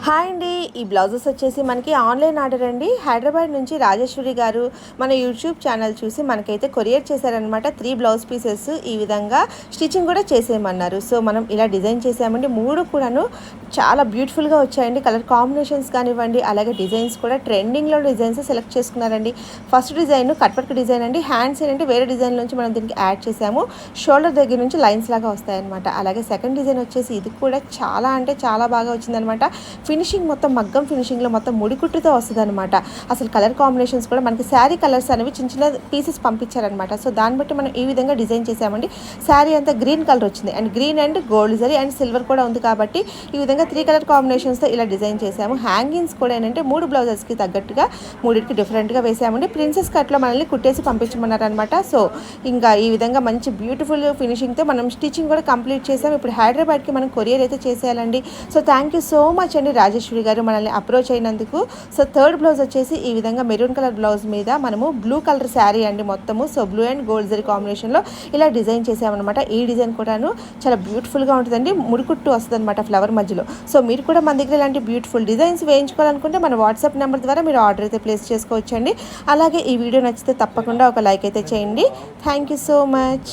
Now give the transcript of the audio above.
Hi అండి. ఈ blouses వచ్చేసి మనకి ఆన్లైన్ ఆర్డర్ అండి. హైదరాబాద్ నుంచి రాజేశ్వరి గారు మన యూట్యూబ్ ఛానల్ చూసి మనకైతే కొరియర్ చేశారనమాట. 3 బ్లౌజ్ పీసెస్ ఈ విధంగా స్టిచ్చింగ్ కూడా చేసేయమన్నారు. సో మనం ఇలా డిజైన్ చేసామండి. 3 కూడాను చాలా బ్యూటిఫుల్గా వచ్చాయండి. కలర్ కాంబినేషన్స్ కానివ్వండి, అలాగే డిజైన్స్ కూడా ట్రెండింగ్లో డిజైన్స్ సెలెక్ట్ చేసుకున్నారండి. First design cut work design అండి. హ్యాండ్స్ ఏంటంటే వేరే డిజైన్ నుంచి మనం దీనికి యాడ్ చేసాము. షోల్డర్ దగ్గర నుంచి లైన్స్ లాగా వస్తాయన్నమాట. అలాగే సెకండ్ డిజైన్ వచ్చేసి ఇది కూడా చాలా అంటే చాలా బాగా వచ్చిందనమాట. ఫినిషింగ్ మొత్తం మగ్గం ఫినిషింగ్లో మొత్తం ముడికుట్టుతో వస్తుంది అనమాట. అసలు కలర్ కాంబినేషన్స్ కూడా మనకి శారీ కలర్స్ అనేవి చిన్న చిన్న పీసెస్ పంపించారనమాట. సో దాన్ని బట్టి మనం ఈ విధంగా డిజైన్ చేసామండి. శారీ అంతా గ్రీన్ కలర్ వచ్చింది and green and gold zari and silver కూడా ఉంది కాబట్టి ఈ విధంగా 3 కలర్ కాంబినేషన్స్తో ఇలా డిజైన్ చేసాము. హ్యాంగింగ్స్ కూడా ఏంటంటే 3 బ్లౌజెస్కి తగ్గట్టుగా 3కి డిఫరెంట్గా వేసామండి. ప్రిన్సెస్ కట్లో మనల్ని కుట్టేసి పంపించమన్నారనమాట. సో ఇంకా ఈ విధంగా మంచి బ్యూటిఫుల్ ఫినిషింగ్తో మనం స్టిచ్చింగ్ కూడా కంప్లీట్ చేసాము. ఇప్పుడు హైదరాబాద్కి మనం కొరియర్ అయితే చేసేయాలండి. So thank you so much అండి రాజేశ్వరి గారు మనల్ని అప్రోచ్ అయినందుకు. సో థర్డ్ బ్లౌజ్ వచ్చేసి ఈ విధంగా మెరూన్ కలర్ బ్లౌజ్ మీద మనము బ్లూ కలర్ శారీ అండి మొత్తము. So blue and gold zari కాంబినేషన్లో ఇలా డిజైన్ చేసామన్నమాట. ఈ డిజైన్ కూడాను చాలా బ్యూటిఫుల్గా ఉంటుందండి. ముడికుట్టు వస్తుంది అనమాట ఫ్లవర్ మధ్యలో. సో మీరు కూడా మన దగ్గర ఇలాంటి బ్యూటిఫుల్ డిజైన్స్ వేయించుకోవాలనుకుంటే మన వాట్సాప్ నెంబర్ ద్వారా మీరు ఆర్డర్ అయితే ప్లేస్ చేసుకోవచ్చండి. అలాగే ఈ వీడియో నచ్చితే తప్పకుండా ఒక లైక్ అయితే చేయండి. Thank you so much.